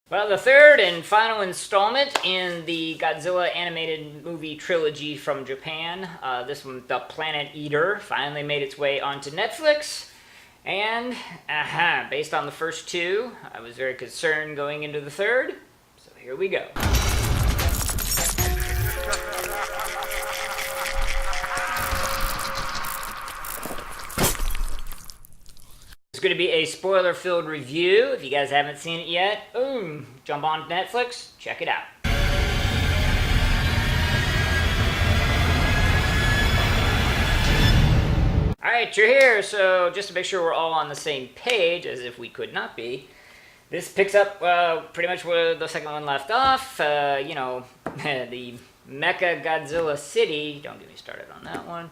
Well, the third and final installment in the Godzilla animated movie trilogy from Japan. This one, The Planet Eater, finally made its way onto Netflix. And, based on the first two, I was very concerned going into the third. So here we go. It's going to be a spoiler-filled review. If you guys haven't seen it yet, jump on Netflix, check it out. Alright, you're here, so just to make sure we're all on the same page, as if we could not be, this picks up pretty much where the second one left off. The Mecha Godzilla City, don't get me started on that one.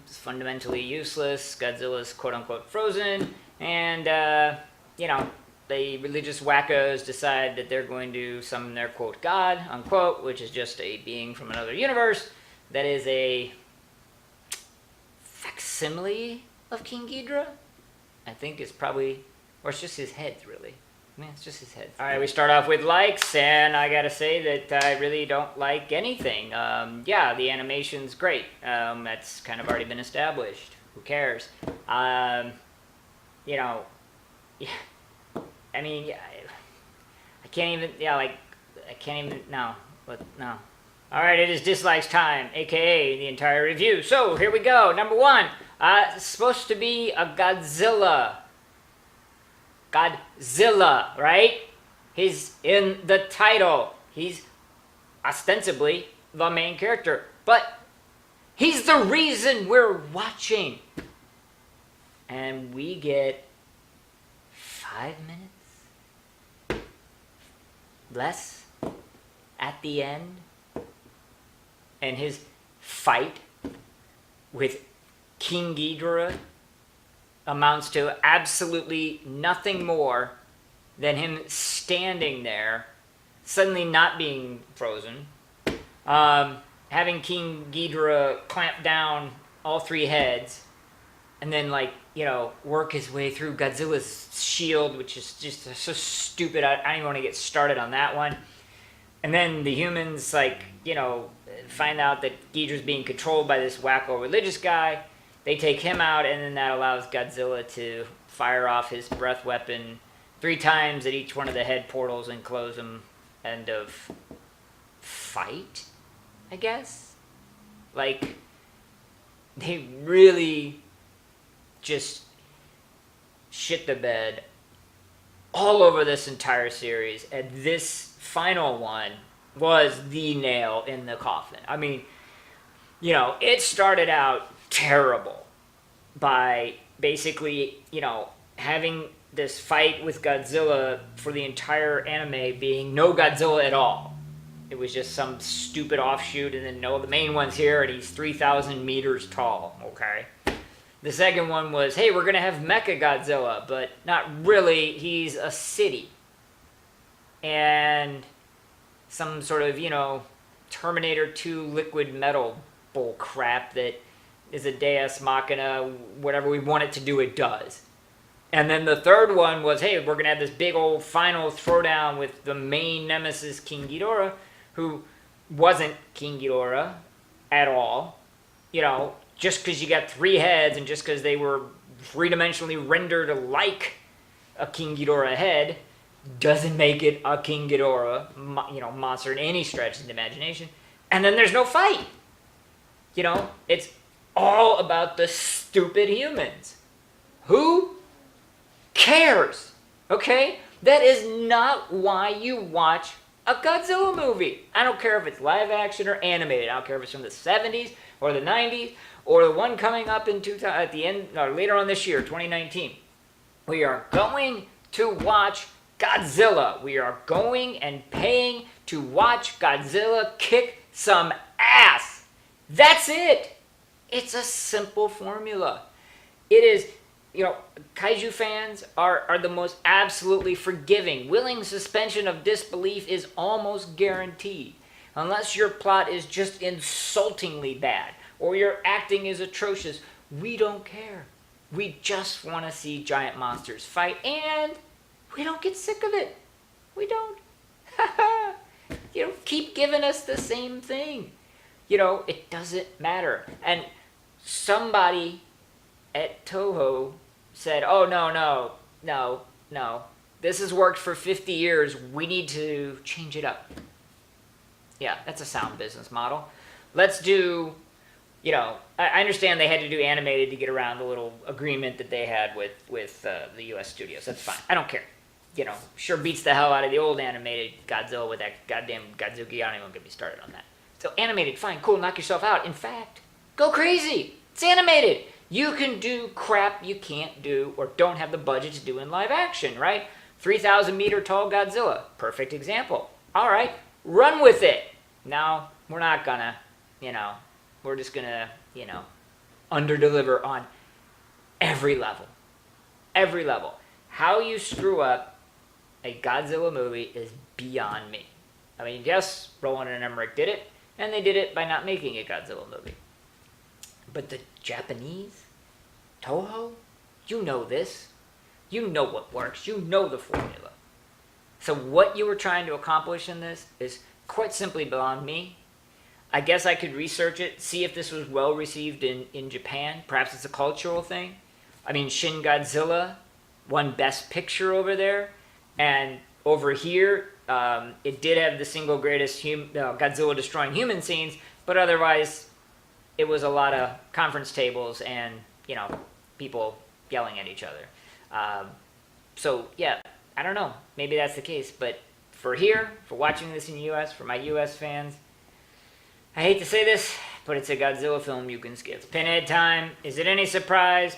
It's fundamentally useless. Godzilla's quote-unquote frozen, and, the religious wackos decide that they're going to summon their, quote, god, unquote, which is just a being from another universe that is a facsimile of King Ghidorah. I think it's probably, or it's just his head, really. I mean, it's just his head. All right, we start off with likes, and I gotta say that I really don't like anything. Yeah, the animation's great. That's kind of already been established. Who cares? I can't even, no. All right, it is dislikes time, aka the entire review. So, here we go. Number one, it's supposed to be a Godzilla, right? He's in the title. He's ostensibly the main character. But he's the reason we're watching. And we get 5 minutes? Less? At the end? And his fight with King Ghidorah amounts to absolutely nothing more than him standing there, suddenly not being frozen, having King Ghidorah clamp down all three heads, and then, work his way through Godzilla's shield, which is just so stupid. I don't even want to get started on that one. And then the humans, find out that Ghidorah's being controlled by this wacko religious guy. They take him out, and then that allows Godzilla to fire off his breath weapon 3 times at each one of the head portals and close them. End of fight, I guess? They really just shit the bed all over this entire series, and this final one was the nail in the coffin. I mean, it started out terrible by basically, having this fight with Godzilla for the entire anime being no Godzilla at all. It was just some stupid offshoot, and then the main one's here, and he's 3,000 meters tall, okay? The second one was, hey, we're going to have Mecha Godzilla, but not really. He's a city. And some sort of, Terminator 2 liquid metal bull crap that is a deus machina. Whatever we want it to do, it does. And then the third one was, hey, we're going to have this big old final throwdown with the main nemesis, King Ghidorah, who wasn't King Ghidorah at all. Just because you got 3 heads and just because they were 3-dimensionally rendered like a King Ghidorah head doesn't make it a King Ghidorah, monster in any stretch of the imagination. And then there's no fight. It's all about the stupid humans. Who cares? Okay? That is not why you watch a Godzilla movie. I don't care if it's live action or animated. I don't care if it's from the 70s or the 90s or the one coming up in at the end or later on this year, 2019. We are going to watch Godzilla. We are going and paying to watch Godzilla kick some ass. That's it. It's a simple formula. It is, kaiju fans are the most absolutely forgiving. Willing suspension of disbelief is almost guaranteed. Unless your plot is just insultingly bad or your acting is atrocious, we don't care. We just want to see giant monsters fight, and we don't get sick of it. We don't. Keep giving us the same thing. It doesn't matter. And somebody at Toho said, oh, no. This has worked for 50 years. We need to change it up. Yeah, that's a sound business model. Let's do, I understand they had to do animated to get around the little agreement that they had with the U.S. studios. That's fine. I don't care. Sure beats the hell out of the old animated Godzilla with that goddamn Godzuki. I don't even get me started on that. So animated, fine, cool, knock yourself out. In fact, go crazy. It's animated. You can do crap you can't do or don't have the budget to do in live action, right? 3,000 meter tall Godzilla, perfect example. All right, run with it. No, we're not gonna, we're just gonna, underdeliver on every level. Every level. How you screw up a Godzilla movie is beyond me. I mean, yes, Roland and Emmerich did it, and they did it by not making a Godzilla movie. But the Japanese, Toho, you know this. You know what works. You know the formula. So what you were trying to accomplish in this is quite simply beyond me. I guess I could research it, see if this was well received in Japan. Perhaps it's a cultural thing. I mean, Shin Godzilla won Best Picture over there. And over here, it did have the single greatest Godzilla destroying human scenes, but otherwise it was a lot of conference tables and, people yelling at each other. So, yeah, I don't know. Maybe that's the case. But for watching this in the U.S., for my U.S. fans, I hate to say this, but it's a Godzilla film you can skip. Pinhead time. Is it any surprise?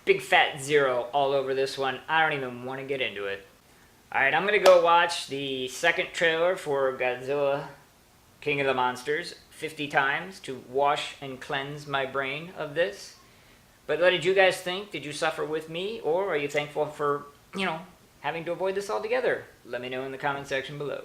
Big fat 0 all over this one. I don't even want to get into it. Alright, I'm going to go watch the second trailer for Godzilla King of the Monsters 50 times to wash and cleanse my brain of this. But what did you guys think? Did you suffer with me? Or are you thankful for, having to avoid this altogether? Let me know in the comment section below.